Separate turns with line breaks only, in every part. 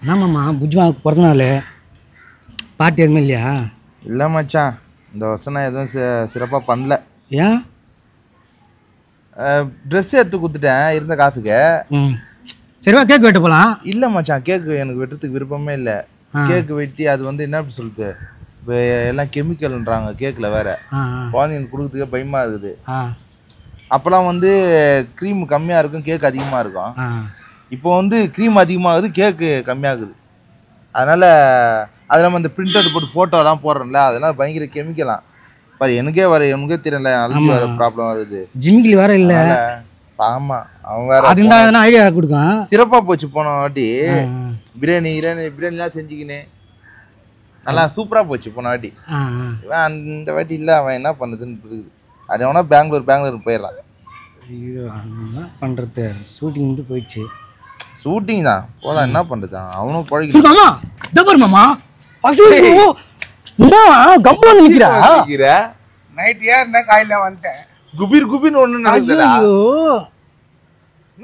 என்னம்மாம்மா புஜ்மாவுக்கு பிறந்த நாள் பார்ட்டி எதுவுமே இல்லையா?
இல்லை மச்சான், இந்த வருஷம் நான் எதுவும் சிறப்பாக பண்ணல.
ஏன்?
ட்ரெஸ் எடுத்து கொடுத்துட்டேன் இருந்த காசுக்கு.
சரிவா கேக் வெட்ட போகலாம்.
இல்லை மச்சான், கேக்கு எனக்கு வெட்டுறதுக்கு விருப்பமே இல்லை. கேக்கு வெட்டி அது வந்து என்ன அப்படி சொல்லுது, இப்போ எல்லாம் கெமிக்கல்ன்றாங்க கேக்கில் வேற. குழந்தைங்களுக்கு கொடுக்குறதுக்கே பயமாக இருக்குது. அப்போலாம் வந்து க்ரீம் கம்மியாக இருக்கும், கேக் அதிகமாக இருக்கும். இப்போ வந்து க்ரீம் அதிகமாகுது, கேக்கு கம்மியாகுது. அதனால் அது நம்ம இந்த பிரிண்ட் அவுட் போட்டு ஃபோட்டோலாம் போடுறோம்ல, அதெல்லாம் பயங்கர கெமிக்கலாம். பாரு எனக்கே தெரியல, அலர்ஜி வர ப்ராப்ளம் வருது.
ஜிம்மில் வேற இல்லை.
ஆமாம், அவன் வேற
அதுதான் எதனா ஐடியா கொடுக்கும்.
சிறப்பாக போச்சு போன வாட்டி. பிரியாணிலாம் செஞ்சுக்கினேன், நல்லா சூப்பராக போச்சு போன வாட்டி. அந்த வாட்டி இல்லை, அவன் என்ன பண்ணுதுன்னு இருக்குது. அது வேணா பெங்களூர் போயிடலாம்.
ஐயோ என்ன பண்ணுறது, ஷூட்டிங் வந்து போயிடுச்சு.
ஷூட்டிங் தான் போகலாம், என்ன பண்ணுறது, அவனும் பழகிட்டு
நைட் ஏறின காலையில் வந்துட்டேன்.
குபீர் ஒன்று நடக்குதுடா.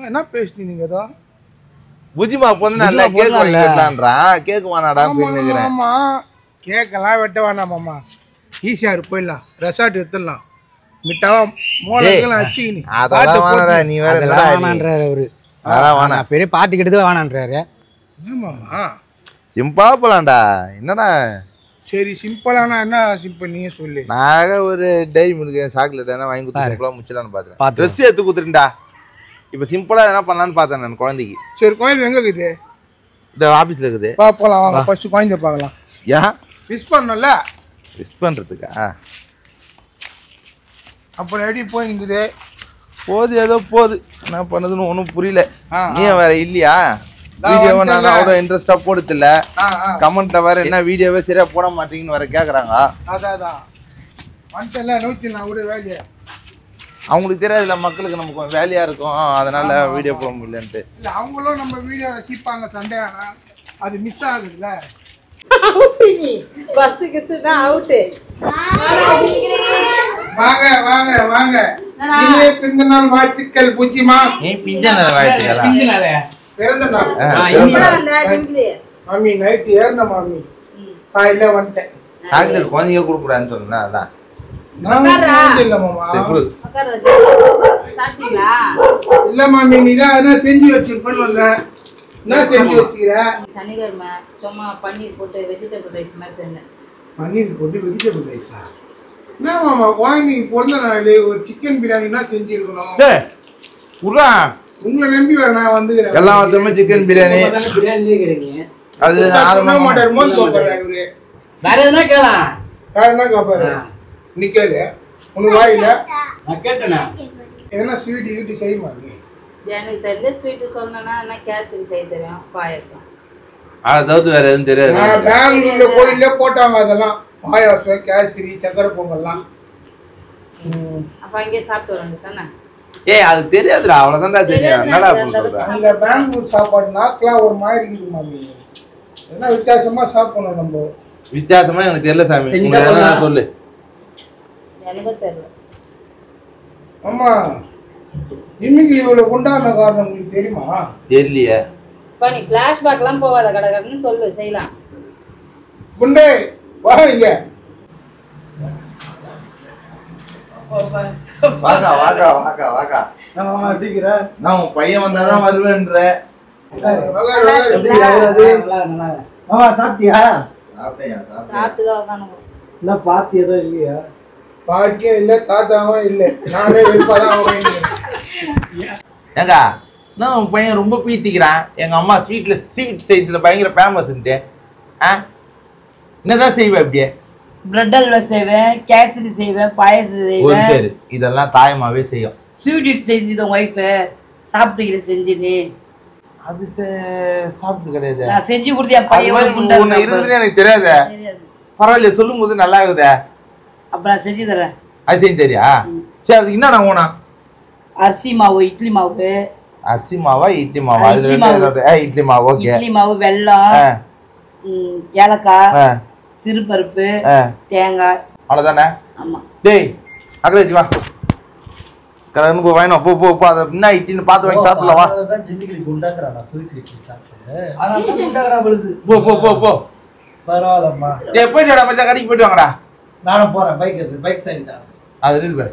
என்ன பேசுனீங்க நீங்க ஏதோ
புஜிமா பொண்ணு நல்லா கேக் வாங்கிடலான்றான். கேக் வானாடான்னு சொல்லிக்கிறேன்.
ஆமா, கேக்கெல்லாம் வெட்ட வேணாமாம்மா, ஈஸியா போயிடலாம், ரெசார்ட் எடுத்துடலாம். மிட்டாவா மோளெல்லாம் அச்சிக்கினி
அதெல்லாம் வானாடா, நீ வேற என்னடா
வேணான்றாரு அவரு.
அதெல்லாம் வானா,
பெரிய பாட்டி கிட்டது வேணான்றாரு.
என்னமாம்மா
சிம்பிளா போலாம்டா. என்னடா
சரி சிம்பிளானா என்ன சிம்பிள் நீங்க சொல்லு.
நாங்க ஒரு டைரி மில்க் சாக்லேட் எதனா வாங்கி கொடுத்து சிம்பிளா முடிச்சலான்னு பார்த்தேன். ட்ரெஸ் எடுத்து கொடுத்துருண்டா. இப்போ சிம்பிளா எதனா பண்ணலான்னு பார்த்தேன் நான் குழந்தைக்கு.
சரி குழந்தை எங்க இருக்குது?
இந்த ஆஃபீஸில் இருக்குது.
போகலாம் வாங்க, ஃபர்ஸ்ட் குழந்தை பார்க்கலாம்.
ஏன்
விஷ் பண்ணல?
விஷ் பண்ணுறதுக்கா?
அப்புறம் எப்படி போய் நிற்குது?
போகுது, ஏதோ போகுது. என்ன பண்ணுதுன்னு ஒன்றும் புரியல. நீ வேற இல்லையா? வீடியோவை நான் அவ்வளோ இன்ட்ரெஸ்டாக போடுதில்ல. கமெண்ட்ல வேற என்ன வீடியோவே சரியா போட மாட்டீங்கன்னு வேற கேட்குறாங்க.
அதான் வந்துட்டல நோக்கி நான் ஒரு வேலையை
அவங்களுக்கு தெரியாதுல்ல, மக்களுக்கு நமக்கு வேலையா இருக்கும், அதனால வீடியோ போட முடியலன்ட்டு.
இல்லை அவங்களும் நம்ம வீடியோ ரசிப்பாங்க. சண்டே ஆனால் அது மிஸ் ஆகுதுல்ல. வாங்க வாங்க வாங்க, பிறந்த நாள் வாழ்த்துக்கள் புஜிமா.
நீ பிஞ்ச நாள் வாழ்த்துக்கள்.
பிறந்த நாள் மாமி நைட் ஏறின மாமி, காலையில வந்துட்டேன்.
சாக்லேட் குழந்தைங்க கொடுக்கூடாதுன்னு சொன்னா அதான்.
இல்ல மாமா, இல்ல மாமி நீதான் என்ன செஞ்சு வச்சிருப்பேன்னு. என்ன செஞ்சு வச்சுக்கிற?
சனிக்கிழமை சும்மா பன்னீர் போட்டு வெஜிடபிள் ரைஸ் மாதிரி செஞ்சேன்.
பன்னீர் போட்டு வெஜிடபிள் ரைஸா? என்ன மாமா குழந்தைக்கு பிறந்த நாள் ஒரு சிக்கன் பிரியாணினா செஞ்சிருக்கணும். உங்களை நம்பி வர நான் வந்துக்கிறேன்.
எல்லா வச்சமே சிக்கன் பிரியாணி அது
மாட்டாரு. மோந்து பாப்பாரு இவரு.
வேற எதுனா கேளா?
வேற என்ன காப்பாரு? நீ கேளு. உனக்கு வாயில
நான் கேட்டேனா?
எதனா ஸ்வீட் ஈட்டி செய்யுமா நீ?
எனக்கு தெரிஞ்ச ஸ்வீட்டு சொன்னா என்ன கேசரி செய்ய தெரியும், பாயசம்.
அதாவது வேற எதுவும் தெரியாது.
பெங்களூர்ல கோயில்ல போட்டாங்க அதெல்லாம், பாயாசம் கேசரி சக்கரை பொங்கல்லாம்.
அப்ப அங்கே சாப்பிட்டு வரணும் தானே?
ஏய் அது தெரியாதுடா, அவ்வளவுதான்டா தெரியும். என்னடா சொல்ற?
அங்க பெங்களூர் சாப்பாடு நாக்கெல்லாம் ஒரு மாதிரி இருக்குது மாமி. என்ன வித்தியாசமா சாப்பிடணும் நம்ம.
வித்தியாசமா எனக்கு தெரியல சாமி, நீங்க என்ன சொல்லு.
எனக்கு தெரியல.
ஆமா, இன்னைக்கு இவ்வளவு கொண்டாடுற காரணம் உங்களுக்கு தெரியுமா?
தெரியலையே.
இப்ப நீ பிளாஷ்பேக்லாம் போவாத, கடகடன்னு சொல்லு, செய்யலாம்.
குண்டே வா இங்க.
வாக்கா வாக்கா வாக்கா வாக்கா.
நான் அடிக்கிற
நான் உன் பையன் வந்தாதான் வருவேன்ற.
மாமா சாப்பிட்டியா?
சாப்பிட்டுதான் உட்காந்து.
என்ன பாத்தி எதுவும் இல்லையா?
பாட்டியும் இல்லை தாத்தாவும் இல்லை, நானே வெறுப்பாதான்.
ஏங்கா நான் உன் பையன் ரொம்ப பீத்திக்கிறான். எங்க அம்மா ஸ்வீட் செய்யறதுல பயங்கர ஃபேமஸ்ன்ட்டு. என்னதான் செய்வேன் அப்படியே?
பிரெட் அல்வா செய்வேன், கேசரி செய்வேன், பாயசம் செய்வேன்.
சரி, இதெல்லாம் தாயமாவே செய்யும்.
ஸ்வீட் இட் செஞ்சது உன் ஒய்ஃபு சாப்பிட்டுக்கிற செஞ்சு நீ.
அது சாப்பிட்டு கிடையாது.
நான் செஞ்சு கொடுத்தியா பையன்?
எனக்கு தெரியாது. பரவாயில்ல, சொல்லும் போது நல்லா இருக்குதே.
அப்ப நான் செஞ்சு தரேன்.
அது செஞ்சு தெரியா? சரி, அதுக்கு என்ன நான் ஓனா?
அரிசி மாவு, இட்லி மாவு.
அரிசி மாவா இட்லி மாவா? இட்லி மாவு. ஓகே.
இட்லி மாவு, வெல்லம், ஏலக்காய், சிறுபருப்பு, தேங்காய்,
அவ்வளவுதானே?
ஆமா.
டேய் அக்கறை வா. கடன் போ வாங்கினோம் போ போ போ அதை என்ன ஐட்டின்னு பார்த்து வாங்கி சாப்பிடலாம் வா
ஜிமிக்கிலி குண்டாக்குறானா ஸ்வீட் இட்லி சாப்பிட்டு
அதான் குண்டாக்குறா அவளுக்கு.
போ போ போ போ
பரவாயில்லம்மா
டேய் போயிட்டு வாடா மச்சான் கடைக்கு போயிட்டு வாங்கடா
நானும் போறேன் பைக் சைடு தான்
அது இருக்கு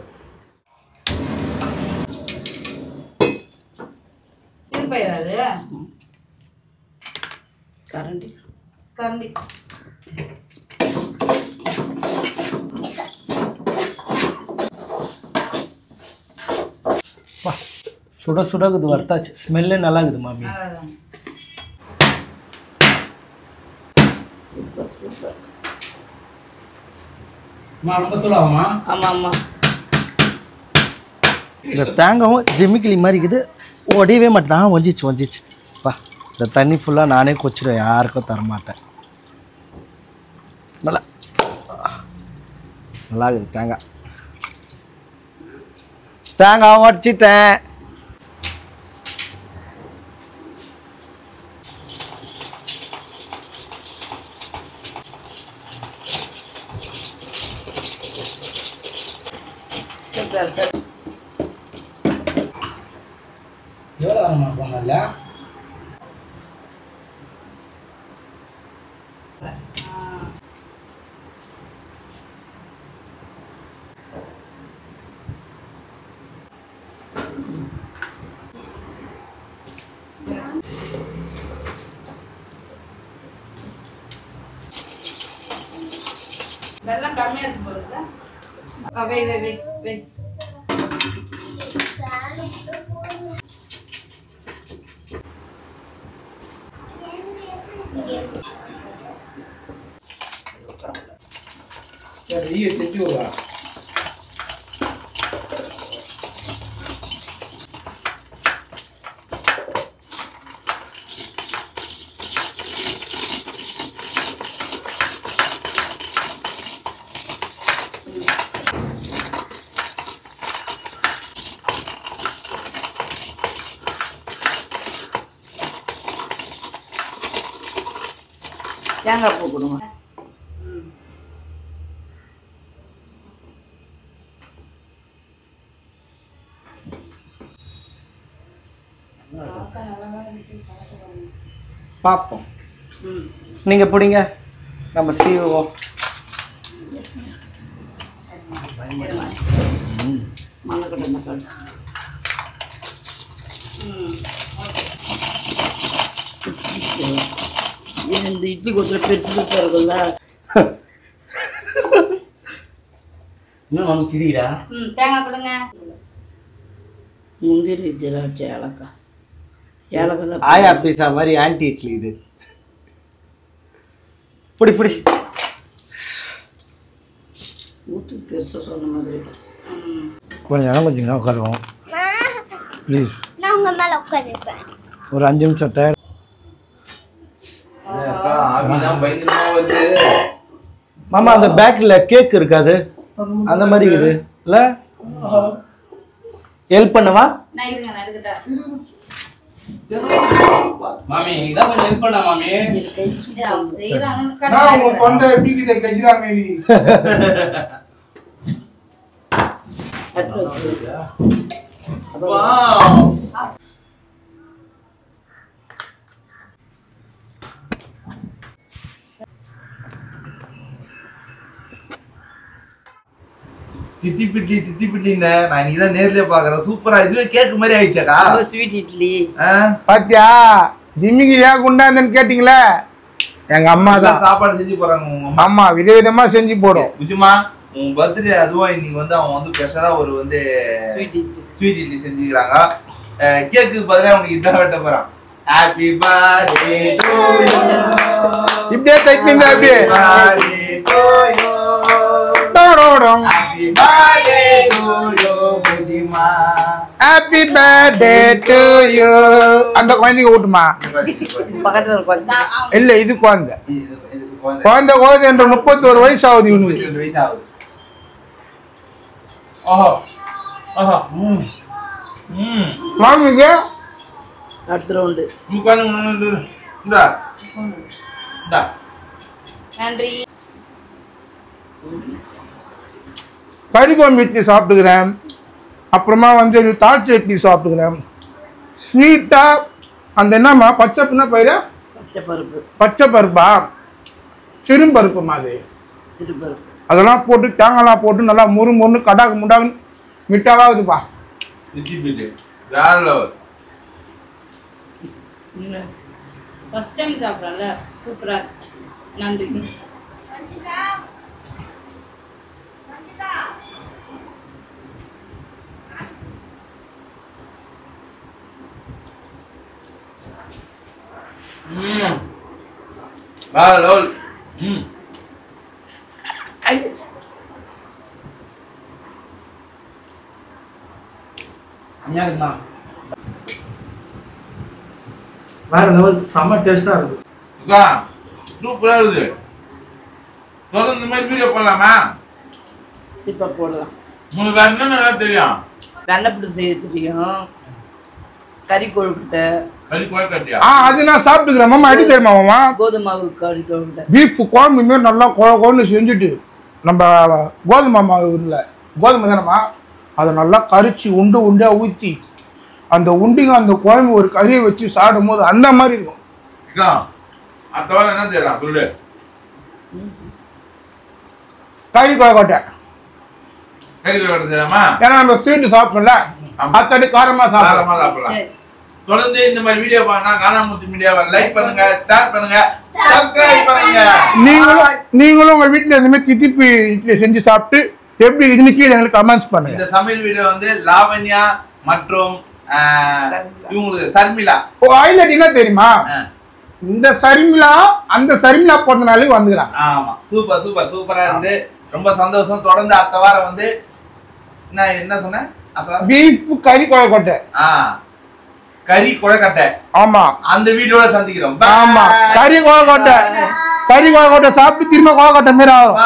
திருப்பையாது கரண்டி கரண்டி
சுட சுடக்குது வர்த்தாச்சு ஸ்மெல்லே நல்லா இருக்குது மாமி
அதான்
ரொம்ப தூளாகுமா?
ஆமாம் ஆமாம்
இந்த தேங்காவும் ஜிமிக்கிலி மாதிரி இருக்குது ஒடியவே மாட்டேன் வஞ்சிச்சு பா இந்த தண்ணி ஃபுல்லாக நானே கொச்சிடுவேன் யாருக்கும் தரமாட்டேன் நல்லா நல்லா இருக்குது தேங்காய் உடச்சிட்டேன்
எவ்வளோ வேணுமா போங்கல்ல?
வெள்ளம் கம்மியாக இருக்கு போல வை வை வை வை
சரி தைச்சு விடுறா.
தேங்காய் பூ கொடுங்க
பார்ப்போம் நீங்கள் பிடிங்க நம்ம சீவுவோம்
மண்ணக்கட்டை மக்கள் இந்த இட்லி கொஞ்சம் பெருசு பெருசாக இருக்குல்ல
இன்னும் நம்ம சிரிக்கிறா?
தேங்காய் கொடுங்க முந்திரி திராட்சை ஏலக்காய் ஏலக்காய் தான்
ஆயா பீஸா மாதிரி ஆன்டி இட்லி இது பிடி
ஊற்று பெருசாக சொன்ன மாதிரி
கொஞ்சம் இடம் கொஞ்சம் உட்காருவோம் ப்ளீஸ்
நான் உங்க மேல உட்காந்துருப்பேன்.
ஒரு 5 நிமிஷம் டயர்
ஆவிதான் பயங்கரமா வருது
மாமா அந்த பேக்கில் கேக் இருக்காது அந்த மாதிரி இருக்குது இல்லை ஹெல்ப் பண்ணவா
நான் இருங்க நான் எடுத்துட்டேன்
மாமி இதான் கொஞ்சம் ஹெல்ப் பண்ணலாம் மாமி.
அவங்க செய்கிறாங்கன்னு
நான் உங்க தொண்டை எப்படி இருக்குது கெஜ்ரா மாரி.
கட்டு வச்சு
வாவ் தித்திப்பிட்டின்னு நான் இன்னைக்கு நேர்லயே பாக்குறேன் சூப்பரா இதுவே கேக் மாதிரி ஆயிடுச்சாக்கா
ஸ்வீட் இட்லி
பாத்தியா ஜிம்மிக்கு ஏன் குண்டாந்தன்னு கேட்டீங்களே எங்க அம்மா தான்
சாப்பாடு செஞ்சு போறாங்க உங்க அம்மா
அம்மா விதவிதமா செஞ்சு போடும்.
உஜுமா உன் பர்த்டே அதுவா இன்னைக்கு வந்து அவன் வந்து ஸ்பெஷலா ஒரு வந்து ஸ்வீட் இட்லி செஞ்சுக்கிறாங்க கேக்கு பதிலா உனக்கு இதான் வெட்ட போறான் ஹாப்பி பர்த்டே டு யூ
இப்படியே தைக்கிங்க அப்படியே
டு யூ
டோடோடம்.
ஹாப்பி பர்த்டே டு யூ உஜுமா
ஹாப்பி பர்த்டே டு யூ அந்த குழந்தைக்கு ஊட்டுமா
பக்கத்தில் உட்காந்து
இல்ல இது குழந்தை குழந்தை என்ற 31 வயசு ஆகுது இவனுக்கு.
வயசு ஆகுது ஓஹோ ஓஹோ
மாமிக்கு
அடுத்த ரவுண்டு நன்றி
கறி குழம்பு வச்சு சாப்பிட்டுக்கிறேன். அப்புறமா வந்து தாழ்ச்சி சட்னி சாப்பிட்டுக்கிறேன். ஸ்வீட்டாக அந்த என்னம்மா பச்சைப்புன்னா பயிர பச்சை பருப்பா சிறுபருப்புமா அது அதெல்லாம் போட்டு தேங்காய்லாம் போட்டு நல்லா முறு முறுன்னு கடாக்கு முண்டாக்கு மிட்டாவாகுதுப்பா.
ஃபர்ஸ்ட் டைம் சாப்பிட்றேன்ல சூப்பரா நன்றி.
வேற லெவல் செம்ம டேஸ்டா இருக்கு.
சூப்பரா இருக்குது. தொடர்ந்து இந்த மாதிரி வீடியோ பண்ணலாமா?
இப்போ போடலாம்.
உங்களுக்கு வேற என்னென்ன தெரியும்?
வெண்ணப்புட்டு செய்ய தெரியும், கறி கொழுக்கட்டை.
அது நான் சாப்பிட்டுக்கிறேன் மாமா. அடி தெரியுமா மாமா?
கோதுமாவு கறி கொழுக்கட்டை,
பீஃப் குழம்பு மாரி நல்லா குழம்பு செஞ்சுட்டு நம்ம கோதுமை மாவு இல்லை கோதுமை தானம்மா அதை நல்லா கரிச்சு உண்டியா ஊற்றி அந்த உண்டிங்க அந்த குழம்பு ஒரு கறியை வச்சு சாப்பிடும் போது அந்த மாதிரி இருக்கும்.
என்ன செய்யலாம் சொல்லு.
கறி கொழுக்கட்டை ஏன்னா நம்ம ஸ்வீட்டு சாப்பிட்டோம்ல அத்தடி காரமாக சாப்பிடலாம்.
தொடர்ந்து இந்த மாதிரி வீடியோ பாருங்க. கானாமுத்து மீடியாவை லைக் பண்ணுங்க, ஷேர் பண்ணுங்க, சப்ஸ்கிரைப் பண்ணுங்க.
நீங்களும் உங்க வீட்டுல இந்த மாதிரி தித்திப்பு இட்லி செஞ்சு சாப்பிட்டு எப்படி இதுன்னு கீழே எங்களுக்கு கமெண்ட்ஸ் பண்ணுங்க.
இந்த சமையல் வீடியோ வந்து லாவண்யா மற்றும் இவங்களுக்கு சர்மிளா.
ஹைலைட் என்ன தெரியுமா? இந்த சர்மிளா அந்த சர்மிளா போட்டனாலே வந்துக்கிறாங்க.
ஆமா சூப்பர் சூப்பர் சூப்பரா இருந்து ரொம்ப சந்தோஷம். தொடர்ந்து அடுத்த வாரம் வந்து என்ன சொன்னேன்?
பீஃப் கறி கொழுக்கட்டை.
கறி கொழுக்கட்டை.
ஆமா
அந்த வீடியோல சந்திக்கிறோம்.
ஆமா கறி கொழுக்கட்டை சாப்பிட்டு திரும்ப கொழுக்கட்டை மாரி ஆகும்.